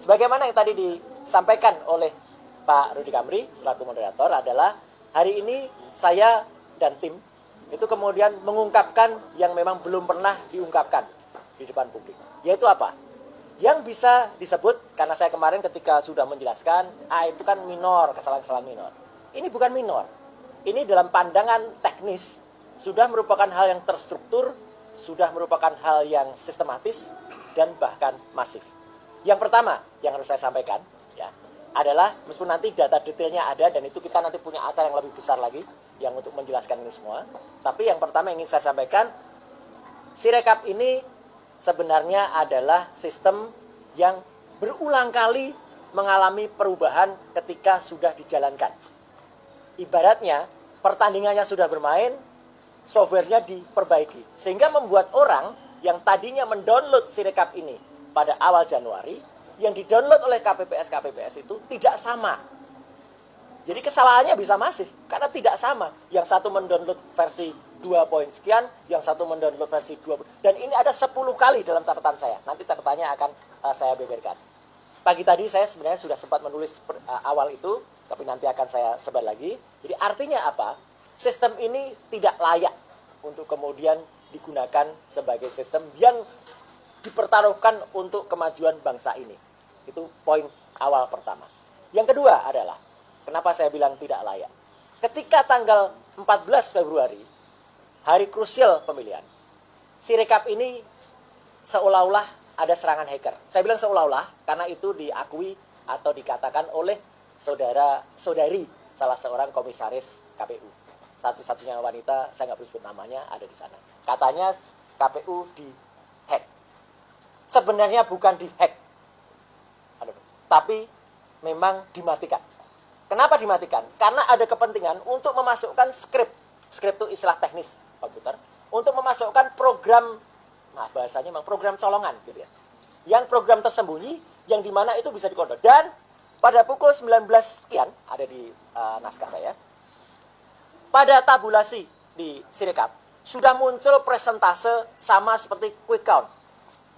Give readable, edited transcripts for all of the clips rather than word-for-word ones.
Sebagaimana yang tadi disampaikan oleh Pak Rudi Kamri selaku moderator adalah hari ini saya dan tim itu kemudian mengungkapkan yang memang belum pernah diungkapkan di depan publik. Yaitu apa? Yang bisa disebut, karena saya kemarin ketika sudah menjelaskan, itu kan minor, kesalahan-kesalahan minor. Ini bukan minor. Ini dalam pandangan teknis sudah merupakan hal yang terstruktur, sudah merupakan hal yang sistematis dan bahkan masif. Yang pertama yang harus saya sampaikan ya adalah meskipun nanti data detailnya ada dan itu kita nanti punya acara yang lebih besar lagi yang untuk menjelaskan ini semua. Tapi yang pertama yang ingin saya sampaikan, Sirekap ini sebenarnya adalah sistem yang berulang kali mengalami perubahan ketika sudah dijalankan. Ibaratnya pertandingannya sudah bermain, softwarenya diperbaiki. Sehingga membuat orang yang tadinya mendownload Sirekap ini pada awal Januari, yang didownload oleh KPPS itu tidak sama. Jadi kesalahannya bisa masif, karena tidak sama. Yang satu mendownload versi 2 poin sekian, yang satu mendownload versi 2. Dan ini ada 10 kali dalam catatan saya. Nanti catatannya akan saya beberkan. Pagi tadi saya sebenarnya sudah sempat menulis awal itu, tapi nanti akan saya sebar lagi. Jadi artinya apa? Sistem ini tidak layak untuk kemudian digunakan sebagai sistem yang dipertaruhkan untuk kemajuan bangsa ini. Itu poin awal pertama. Yang kedua adalah, kenapa saya bilang tidak layak? Ketika tanggal 14 Februari, hari krusial pemilihan, Sirekap ini seolah-olah ada serangan hacker. Saya bilang seolah-olah karena itu diakui atau dikatakan oleh saudari salah seorang komisaris KPU. Satu-satunya wanita, saya nggak perlu sebut namanya, ada di sana. Katanya KPU dihack. Sebenarnya bukan dihack, tapi memang dimatikan. Kenapa dimatikan? Karena ada kepentingan untuk memasukkan skrip itu istilah teknis komputer, untuk memasukkan program, bahasanya memang program colongan gitu ya. Yang program tersembunyi, yang dimana itu bisa dikontrol. Dan pada pukul 19 sekian, ada di naskah saya, pada tabulasi di Sirekap, sudah muncul persentase sama seperti quick count.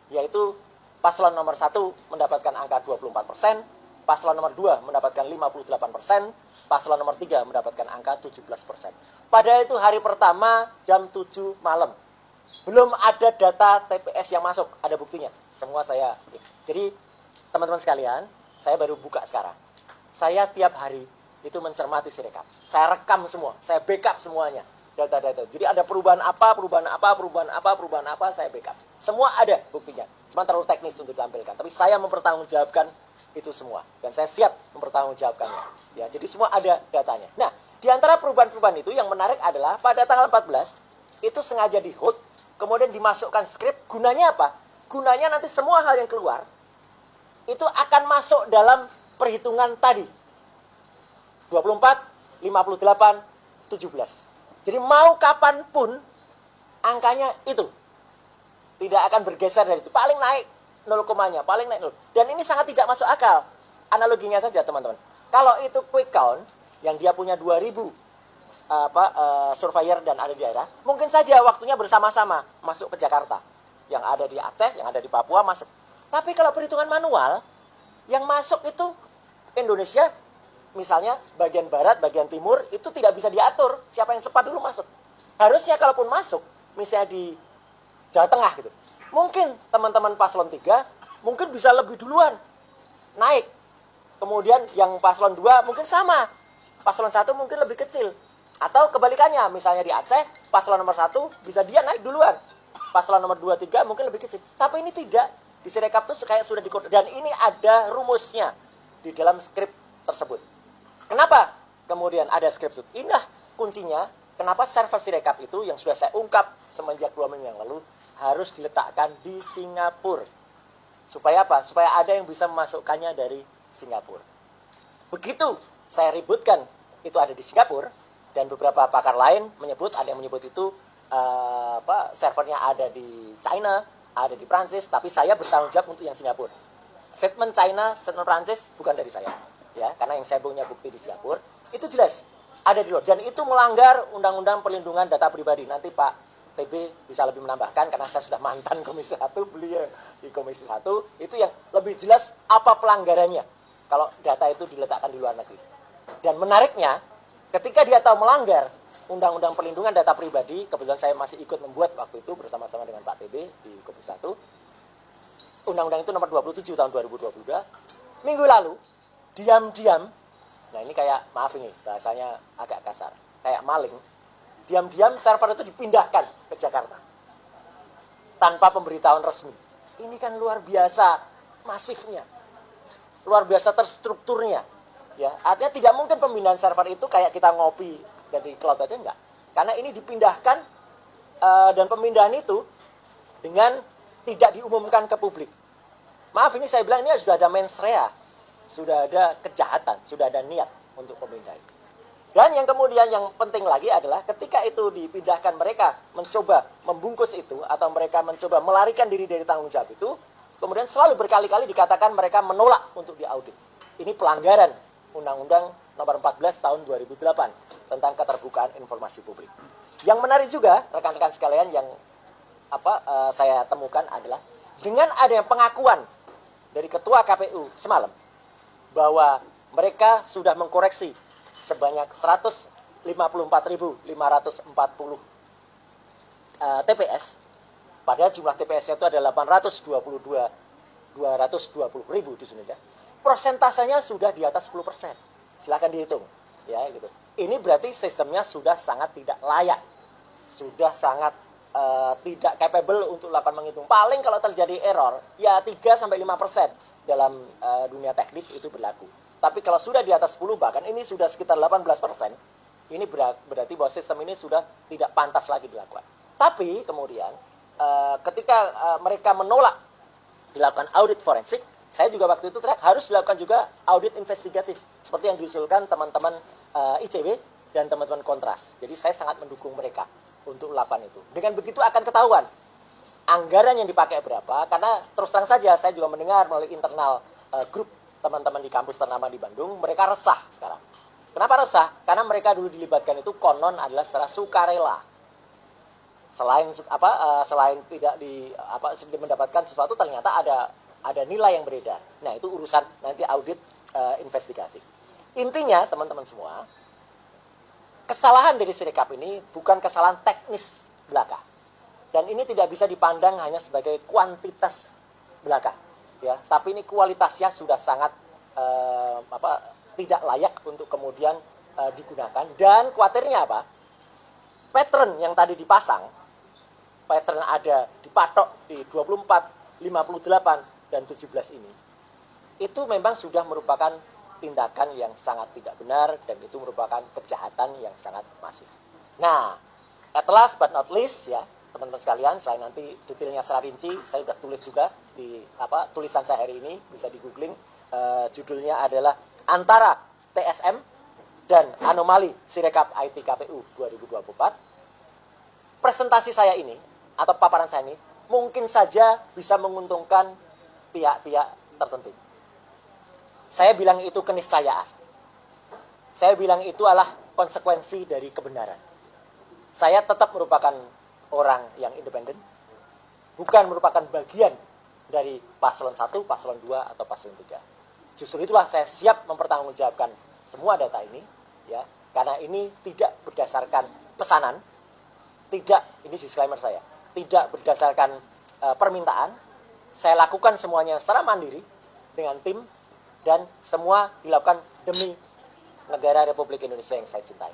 Yaitu paslon nomor 1 mendapatkan angka 24%, paslon nomor 2 mendapatkan 58%, paslon nomor 3 mendapatkan angka 17%. Padahal itu hari pertama jam 7 malam. Belum ada data TPS yang masuk, ada buktinya. Semua saya. Jadi teman-teman sekalian, saya baru buka sekarang. Saya tiap hari itu mencermati Sirekap. Saya rekam semua, saya backup semuanya. Data-data. Jadi ada perubahan apa, saya backup. Semua ada buktinya. Cuma terlalu teknis untuk ditampilkan. Tapi saya mempertanggungjawabkan itu semua. Dan saya siap mempertanggungjawabkannya. Ya, jadi semua ada datanya. Nah, di antara perubahan-perubahan itu yang menarik adalah pada tanggal 14, itu sengaja di-hold, kemudian dimasukkan skrip. Gunanya apa? Gunanya nanti semua hal yang keluar, itu akan masuk dalam perhitungan tadi. 24, 58, 17. Jadi mau kapanpun angkanya itu tidak akan bergeser dari itu. Paling naik 0, paling naik 0. Dan ini sangat tidak masuk akal. Analoginya saja teman-teman. Kalau itu quick count yang dia punya 2000 surveyor dan ada di daerah, mungkin saja waktunya bersama-sama masuk ke Jakarta. Yang ada di Aceh, yang ada di Papua masuk. Tapi kalau perhitungan manual, yang masuk itu Indonesia, misalnya bagian barat, bagian timur, itu tidak bisa diatur siapa yang cepat dulu masuk. Harusnya kalaupun masuk, misalnya di Jawa Tengah gitu, mungkin teman-teman paslon 3 mungkin bisa lebih duluan naik. Kemudian yang paslon 2 mungkin sama, paslon 1 mungkin lebih kecil. Atau kebalikannya, misalnya di Aceh, paslon nomor 1 bisa dia naik duluan, paslon nomor 2, 3 mungkin lebih kecil. Tapi ini tidak, di Sirekap tuh kayak sudah dikontrol. Dan ini ada rumusnya di dalam skrip tersebut. Kenapa kemudian ada skrip itu? Inilah kuncinya, kenapa server Sirekap itu yang sudah saya ungkap semenjak 2 minggu yang lalu harus diletakkan di Singapura. Supaya apa? Supaya ada yang bisa memasukkannya dari Singapura. Begitu saya ributkan itu ada di Singapura, dan beberapa pakar lain menyebut, ada yang menyebut itu servernya ada di China, ada di Prancis, tapi saya bertanggung jawab untuk yang Singapura. Statement China, statement Prancis bukan dari saya. Ya, karena yang saya punya bukti di Singapura, itu jelas ada di luar. Dan itu melanggar Undang-Undang Perlindungan Data Pribadi. Nanti Pak TB bisa lebih menambahkan karena saya sudah mantan Komisi 1, beliau di Komisi 1, itu yang lebih jelas apa pelanggarannya kalau data itu diletakkan di luar negeri. Dan menariknya, ketika dia tahu melanggar Undang-Undang Perlindungan Data Pribadi, kebetulan saya masih ikut membuat waktu itu bersama-sama dengan Pak TB di Komisi 1, Undang-Undang itu nomor 27 tahun 2022, minggu lalu, diam-diam, nah ini kayak, maaf ini, bahasanya agak kasar, kayak maling, diam-diam server itu dipindahkan ke Jakarta tanpa pemberitahuan resmi. Ini kan luar biasa masifnya, luar biasa terstrukturnya. Ya, artinya tidak mungkin pemindahan server itu kayak kita ngopi dari cloud aja, enggak. Karena ini dipindahkan dan pemindahan itu dengan tidak diumumkan ke publik. Maaf ini saya bilang ini sudah ada mens rea, sudah ada kejahatan, sudah ada niat untuk pemindahan. Dan yang kemudian yang penting lagi adalah ketika itu dipindahkan, mereka mencoba membungkus itu atau mereka mencoba melarikan diri dari tanggung jawab itu, kemudian selalu berkali-kali dikatakan mereka menolak untuk diaudit. Ini pelanggaran Undang-Undang nomor 14 tahun 2008 tentang keterbukaan informasi publik. Yang menarik juga rekan-rekan sekalian yang saya temukan adalah dengan adanya pengakuan dari Ketua KPU semalam bahwa mereka sudah mengkoreksi sebanyak 154.540 TPS, padahal jumlah TPS-nya itu ada 822.220.000 di sini ya. Persentasenya sudah di atas 10%. Silakan dihitung, ya gitu. Ini berarti sistemnya sudah sangat tidak layak, sudah sangat tidak capable untuk lakukan menghitung. Paling kalau terjadi error, ya 3-5% dalam dunia teknis itu berlaku. Tapi kalau sudah di atas 10, bahkan ini sudah sekitar 18%, ini berarti bahwa sistem ini sudah tidak pantas lagi dilakukan. Tapi kemudian ketika mereka menolak dilakukan audit forensik, saya juga waktu itu harus dilakukan juga audit investigatif, seperti yang diusulkan teman-teman ICW dan teman-teman Kontras. Jadi saya sangat mendukung mereka untuk melakukan itu. Dengan begitu akan ketahuan anggaran yang dipakai berapa, karena terus terang saja saya juga mendengar melalui internal grup teman-teman di kampus ternama di Bandung, mereka resah sekarang. Kenapa resah? Karena mereka dulu dilibatkan itu konon adalah secara sukarela. Selain tidak mendapatkan sesuatu, ternyata ada nilai yang beredar. Nah, itu urusan nanti audit investigatif. Intinya, teman-teman semua, kesalahan dari Sirekap ini bukan kesalahan teknis belaka. Dan ini tidak bisa dipandang hanya sebagai kuantitas belaka. Ya, tapi ini kualitasnya sudah sangat tidak layak untuk kemudian digunakan. Dan khawatirnya apa? Pattern yang tadi dipasang, pattern ada dipatok di 24, 58, dan 17 ini, itu memang sudah merupakan tindakan yang sangat tidak benar dan itu merupakan kejahatan yang sangat masif. Nah, at last but not least ya, teman-teman sekalian, selain nanti detailnya secara rinci, saya sudah tulis juga di tulisan saya hari ini, bisa di googling, judulnya adalah Antara TSM dan Anomali Sirekap IT KPU 2024. Presentasi saya ini, atau paparan saya ini, mungkin saja bisa menguntungkan pihak-pihak tertentu. Saya bilang itu keniscayaan. Saya bilang itu adalah konsekuensi dari kebenaran. Saya tetap merupakan orang yang independen, bukan merupakan bagian dari paslon 1, paslon 2, atau paslon 3. Justru itulah saya siap mempertanggungjawabkan semua data ini, ya, karena ini tidak berdasarkan pesanan, tidak, ini disclaimer saya, tidak berdasarkan permintaan. Saya lakukan semuanya secara mandiri dengan tim dan semua dilakukan demi negara Republik Indonesia yang saya cintai.